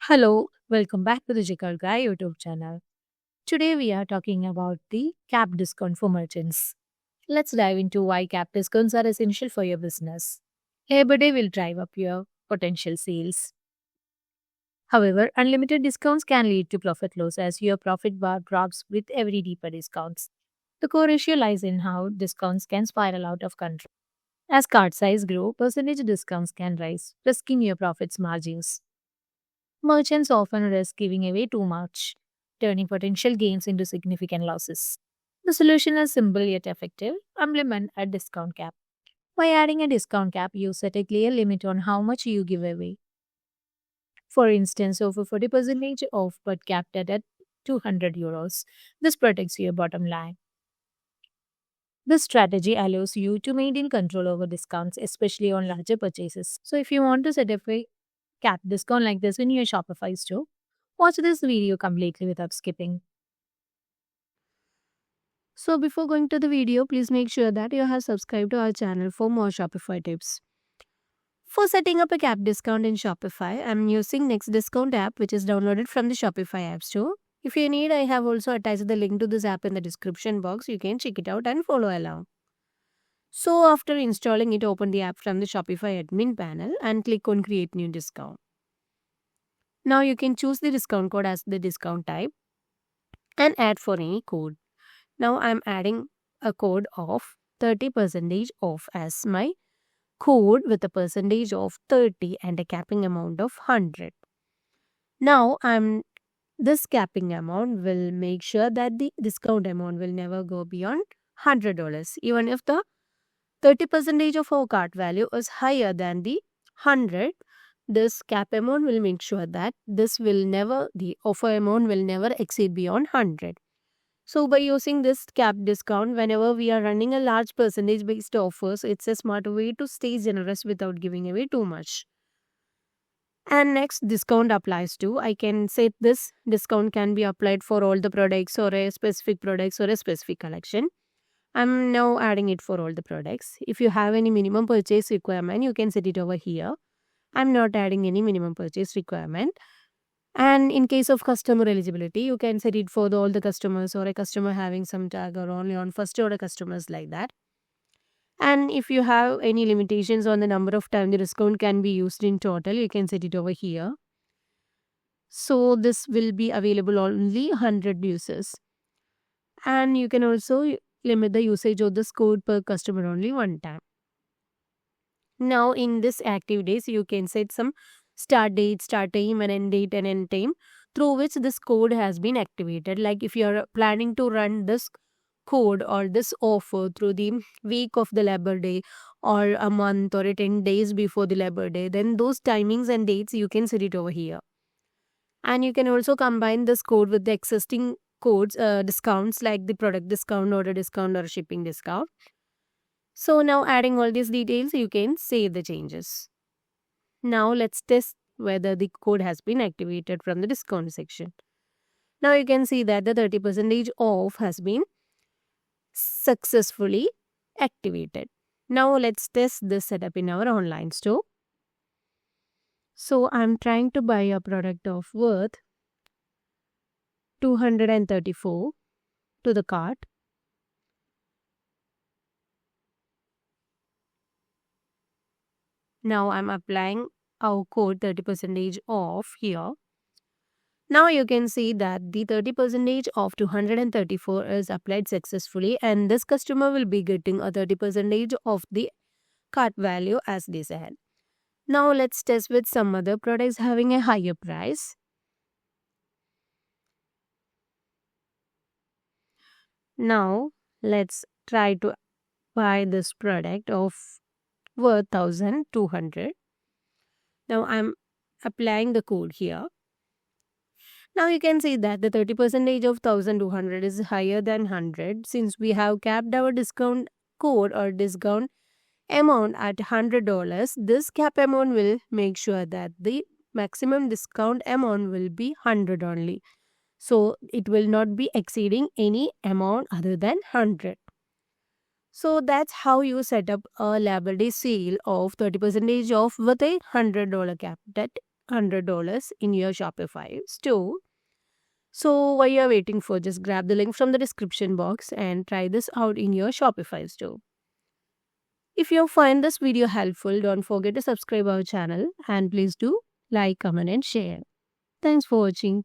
Hello, welcome back to the Jikal Guy YouTube channel. Today we are talking about the cap discount for merchants. Let's dive into why cap discounts are essential for your business. Labor Day will drive up your potential sales. However, unlimited discounts can lead to profit loss as your profit bar drops with every deeper discounts. The core issue lies in how discounts can spiral out of control. As cart size grow, percentage discounts can rise, risking your profits margins. Merchants often risk giving away too much, turning potential gains into significant losses. The solution is simple yet effective. Implement a discount cap. By adding a discount cap, you set a clear limit on how much you give away. For instance, over 40% off but capped at €200. This protects your bottom line. This strategy allows you to maintain control over discounts, especially on larger purchases. So, if you want to set up a cap discount like this in your Shopify store, watch this video completely without skipping. So before going to the video, please make sure that you have subscribed to our channel for more Shopify tips. For setting up a cap discount in Shopify, I'm using Next Discount app which is downloaded from the Shopify app store. If you need, I have also attached the link to this app in the description box. You can check it out and follow along. So after installing it, open the app from the Shopify admin panel and click on Create New Discount. Now you can choose the discount code as the discount type and add for any code. Now I'm adding a code of 30% off as my code with a percentage of 30 and a capping amount of 100. Now this capping amount will make sure that the discount amount will never go beyond $100 even if the 30% of our cart value is higher than the 100. This cap amount will make sure that the offer amount will never exceed beyond 100. So by using this cap discount, whenever we are running a large percentage based offers, it's a smart way to stay generous without giving away too much. And next discount applies to, I can say this discount can be applied for all the products or a specific products or a specific collection. I'm now adding it for all the products. If you have any minimum purchase requirement, you can set it over here. I'm not adding any minimum purchase requirement. And in case of customer eligibility, you can set it for all the customers or a customer having some tag or only on first order customers like that. And if you have any limitations on the number of time the discount can be used in total, you can set it over here. So this will be available only 100 users. And you can also limit the usage of this code per customer only one time. Now in this active days, you can set some start date, start time, and end time through which this code has been activated. Like if you are planning to run this code or this offer through the week of the Labor Day or a month or 10 days before the Labor Day, then those timings and dates you can set it over here. And you can also combine this code with the existing codes, discounts like the product discount, order discount, or shipping discount. So now adding all these details, you can save the changes. Now let's test whether the code has been activated from the discount section. Now you can see that the 30% off has been successfully activated. Now let's test this setup in our online store. So I'm trying to buy a product of worth 234 to the cart. Now I'm applying our code 30% off here. Now you can see that the 30% off 234 is applied successfully and this customer will be getting a 30% of the cart value as they said. Now let's test with some other products having a higher price. Now let's try to buy this product of worth 1200. Now I'm applying the code here. Now you can see that the 30% of 1200 is higher than 100 since we have capped our discount code or discount amount at $100. This cap amount will make sure that the maximum discount amount will be 100 only. So it will not be exceeding any amount other than 100. So that's how you set up a Labor Day sale of 30% off with a $100 cap. That $100 in your Shopify store. So, what you are waiting for? Just grab the link from the description box and try this out in your Shopify store. If you find this video helpful, don't forget to subscribe our channel and please do like, comment, and share. Thanks for watching.